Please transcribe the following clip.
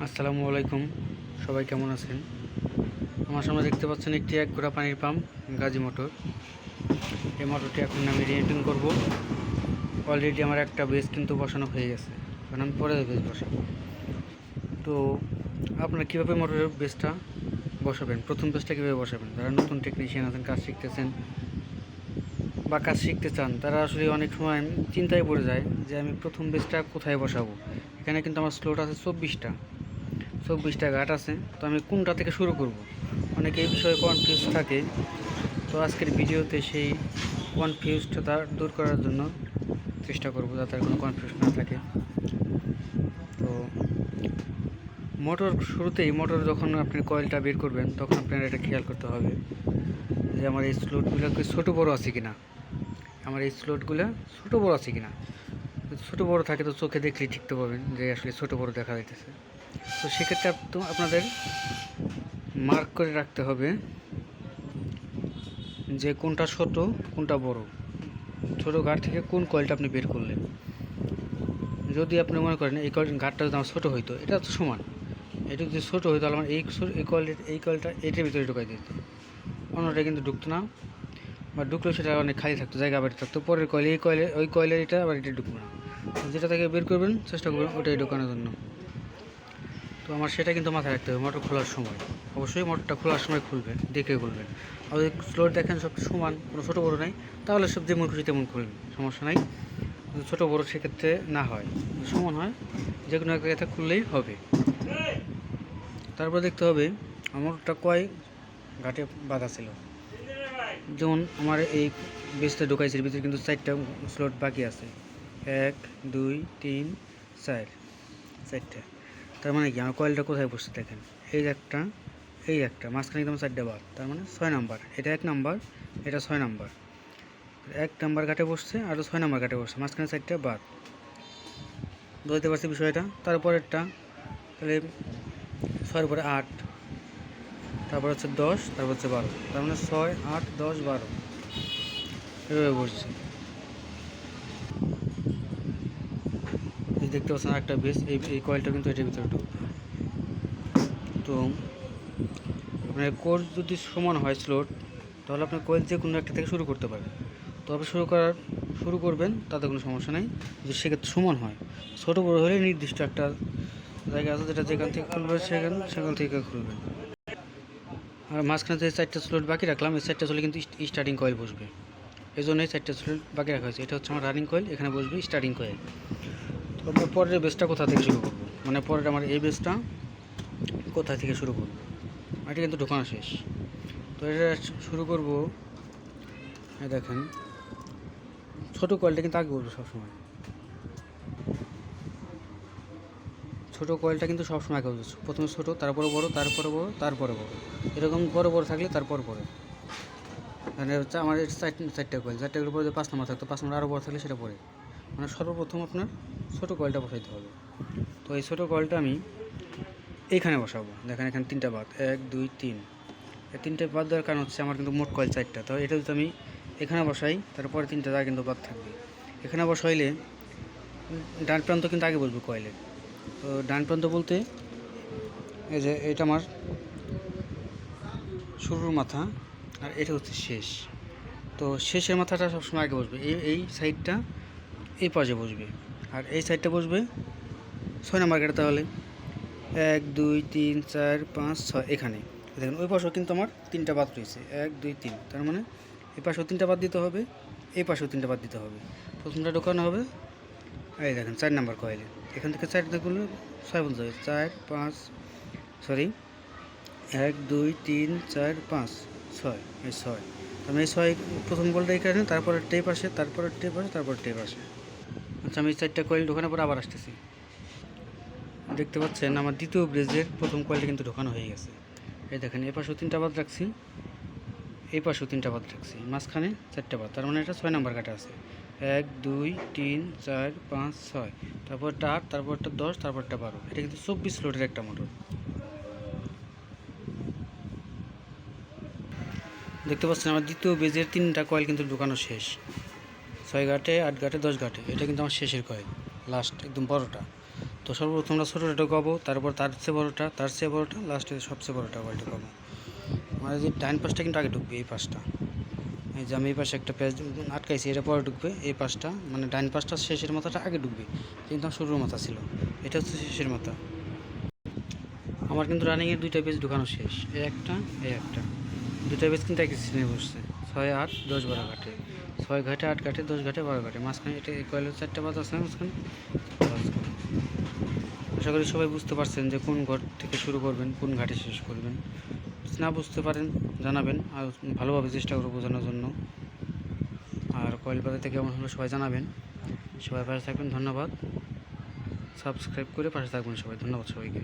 আসসালামু আলাইকুম, সবাই কেমন আছেন? আমার সামনে দেখতে পাচ্ছেন একটি এক ঘোড়া পানির পাম্প গাজী মোটর। এই মোটরটি এখন আমি রিয়েন্টিং করব। অলরেডি আমার একটা বেস কিন্তু বসানো হয়ে গেছে, কারণ আমি পরে বেস বসাবো। তো আপনারা কীভাবে মোটরের বেসটা বসাবেন, প্রথম বেসটা কীভাবে বসাবেন, যারা নতুন টেকনিশিয়ান আছেন, কাজ শিখতেছেন বা কাজ শিখতে চান, তারা আসলে অনেক সময় চিন্তায় পড়ে যায় যে আমি প্রথম বেসটা কোথায় বসাবো। এখানে কিন্তু আমার স্লোট আছে 24টা ঘাট আছে, তো আমি কোনটা থেকে শুরু করব? অনেকে এই বিষয়ে কনফিউজ থাকে। তো আজকের ভিডিওতে সেই কনফিউজটা দূর করার জন্য চেষ্টা করব, যাতে আর কোনো কনফিউজ না থাকে। তো মোটর যখন আপনি কয়েলটা বের করবেন, তখন আপনার এটা খেয়াল করতে হবে যে আমার এই স্লোটগুলো ছোটো বড়ো আছে কিনা। আমার এই স্লোটগুলো ছোটো বড়ো আছে কিনা। ছোটো বড়ো থাকে তো চোখে দেখলেই ঠিকতে পাবেন যে আসলে ছোটো বড়ো দেখা যাইতেছে। তো সেক্ষেত্রে আপনাদের মার্ক করে রাখতে হবে যে কোনটা ছোট কোনটা বড়। ছোট ঘাট থেকে কোন কয়েলটা আপনি বের করলেন। যদি আপনি মনে করেন এই ঘাটটা যদি আমার ছোটো হইতো, এটা তো সমান, এটা যদি ছোটো হইতো তাহলে আমার এই কয়েলটা এটার ভিতরে ঢুকাই দিত, অন্যটা কিন্তু ঢুকতো না, বা ঢুকলেও সেটা অনেক খালি থাকতো, জায়গা বেড়ে থাকতো। পরের কয়েল ওই কয়েলের এটা আবার এটা ঢুকবে না। যেটা থেকে বের করবেন চেষ্টা করবেন ওটাই ঢোকানোর জন্য। তো আমার সেটা কিন্তু মাথায় রাখতে হবে মোটর খোলার সময়। অবশ্যই মোটরটা খোলার সময় খুলবেন, দেখে খুলবেন। আর যদি স্লোট দেখেন সব সমান, কোনো ছোটো বড়ো নাই, তাহলে সব যেমন খুশি তেমন খুলবেন, সমস্যা নাই। যদি ছোটো বড়ো সেক্ষেত্রে না হয়, সমান হয়, যে কোনো একটা জায়গাতে খুললেই হবে। তারপর দেখতে হবে মোটরটা কয় ঘাটে বাঁধা ছিল। যেমন আমার এই বেসটা ঢোকাইছে, ভিতরে কিন্তু 4টা স্লট বাকি আছে, 1 2 3 4, 4টা। তার মানে কি আমার কয়েলটা কোথায় বসছে দেখেন, এই একটা মাঝখানে একদম 4টা বাদ, তার মানে 6 নাম্বার। এটা 1 নাম্বার, এটা 6 নাম্বার। 1 নাম্বার ঘাটে বসছে আর 6 নাম্বার ঘাটে বসছে, মাঝখানে 4টা বাদ। বুঝতে পারছি বিষয়টা? তারপরেরটা তাহলে 6-এর পরে 8, তারপর হচ্ছে 10, তারপর হচ্ছে 12, তার মানে 6 8 10 12 এভাবে বসছে। এই দেখতে পাচ্ছেন একটা বেস, এই কয়েলটা কিন্তু এটার ভিতরে ঢুকবে। তো আপনার কোর যদি সমান হয় স্লোট, তাহলে আপনার কয়েল যে কোনো একটা থেকে শুরু করতে পারেন। তবে শুরু করবেন, তাতে কোনো সমস্যা নেই যদি সেক্ষেত্রে সমান হয়। ছোটো বড়ো হলে নির্দিষ্ট একটা জায়গা আছে, যেটা যেখান থেকে খুলবে সেখান থেকে খুলবেন। আর মাঝখানে যে 4টা স্লোট বাকি রাখলাম, এই 4টা স্লোটে কিন্তু স্টার্টিং কয়েল বসবে। এই জন্য এই 4টা স্লোট বাকি রাখা হয়েছে। এটা হচ্ছে আমার রানিং কয়েল, এখানে বসবে স্টার্টিং কয়েল। তো আমরা পরের বেসটা কোথা থেকে শুরু করবো, মানে পরের আমার এই বেসটা কোথা থেকে শুরু করবো, এটা কিন্তু ঢোকানো শেষ। তো এটা শুরু করবো, দেখেন ছোটো কয়েলটা কিন্তু আগে বলবো সবসময়। ছোটো কয়েলটা কিন্তু সবসময় আগে বলবো, প্রথমে ছোটো, তারপরে বড়ো, তারপরে বড়ো, তারপরে বড়ো, এরকম বড়ো বড়ো থাকলে তারপর পরে। মানে হচ্ছে আমার 4টা কয়েল, 4টার উপরে 5 নাম্বার থাকতো, 5 নাম্বার আরও বড়ো থাকলে সেটা পরে। মানে সর্বপ্রথম আপনার ছোটো কয়েলটা বসাইতে হবে। তো এই ছোটো কয়েলটা আমি এইখানে বসাবো। দেখেন এখানে 3টা বাদ, 1 2 3। এই 3টে বাদ দেওয়ার কারণ হচ্ছে আমার কিন্তু মোট কয়েল 4টা। তো এটা যদি আমি এখানে বসাই, তারপরে 3টা জায়গা কিন্তু বাদ থাকবে। এখানে বসাইলে ডান প্রান্ত কিন্তু আগে বসবে কয়েলের। তো ডান প্রান্ত বলতে এই যে এটা আমার শুরুর মাথা, আর এটা হচ্ছে শেষ। তো শেষের মাথাটা সবসময় আগে বসবে, এই সাইডটা এই পাশে বসবে, আর এই সাইডটা বসবে 6 নাম্বার গেটে। তাহলে 1 2 3 4 5 6 এখানে দেখেন ওই পাশেও কিন্তু আমার 3টা বাদ রয়েছে, 1 2 3। তার মানে এই পাশেও 3টা বাদ দিতে হবে, এই পাশেও 3টা বাদ দিতে হবে। প্রথমটা ঢোকানো হবে, এই দেখেন 4 নাম্বার কয়েলে, এখান থেকে 4 দেখলে 6 বলতে হবে, 4 5 সরি 1 2 3 4 5 6, এই 6। আমি এই 6 প্রথম বলটা এখানে, তারপরে টেপ আসে, তারপরে টেপ আসে, তারপরে টেপ আসে। আচ্ছা, আমি 4টা কয়েল ঢোকানোর পর আবার আসতেছি। দেখতে পাচ্ছেন আমার দ্বিতীয় ব্রেজের প্রথম কয়েলটা কিন্তু ঢোকানো হয়ে গেছে। এই দেখেন এই পাশেও 3টা বাদ রাখছি, এই পাশেও 3টা বাদ রাখছি, মাঝখানে 4টা বাদ, তার মানে এটা 6 নাম্বার কাটা আছে। 1 2 3 4 5 6, তারপরটা 8, তারপরটা 10, তারপরটা 12। এটা কিন্তু 24 লোডের একটা মোটর। দেখতে পাচ্ছেন আমার দ্বিতীয় বেজের 3টা কয়েল কিন্তু ঢোকানো শেষ, 6 ঘাটে 8 ঘাটে 10 ঘাটে। এটা কিন্তু আমার শেষের কয়েল, লাস্ট একদম বড়টা। তো তো সর্বপ্রথম আমরা ছোটোটা ঢোকাবো, তারপর তার চেয়ে বড়োটা, তার চেয়ে বড়োটা, লাস্টে সবচেয়ে বড়োটা কয়েল ঢোকাবো। মানে যে ডাইন পাশটা কিন্তু আগে ঢুকবে, এই পাশটা, এই যে আমি এই পাশে একটা পেঁয়াজ আটকাইছি, এটা পরে ঢুকবে। এই পাশটা মানে ডাইন পাশটা শেষের মাথাটা আগে ঢুকবে, কিন্তু আমার শুরুর মাথা ছিল, এটা হচ্ছে শেষের মাথা। আমার কিন্তু রানিংয়ের দুইটা পেজ ঢুকানো শেষ, এই একটা, এই একটা, দুইটা পেজ কিন্তু একই সিজনে বসছে, 6, 8, 10, 12 ঘাটে, 6 ঘাটে, 8 ঘাটে, 10 ঘাটে, 12 ঘাটে, মাঝখানে এটা কয়েলের 4টা পাতা আছে মাঝখানে। আশা করি সবাই বুঝতে পারছেন যে কোন ঘর থেকে শুরু করবেন, কোন ঘাটে শেষ করবেন। যদি না বুঝতে পারেন জানাবেন, আর ভালোভাবে চেষ্টা করবো বোঝানোর জন্য। আর কয়েল পাতাতে কেমন হলো সবাই জানাবেন। সবাই পাশে থাকবেন, ধন্যবাদ। সাবস্ক্রাইব করে পাশে থাকবেন সবাই, ধন্যবাদ সবাইকে।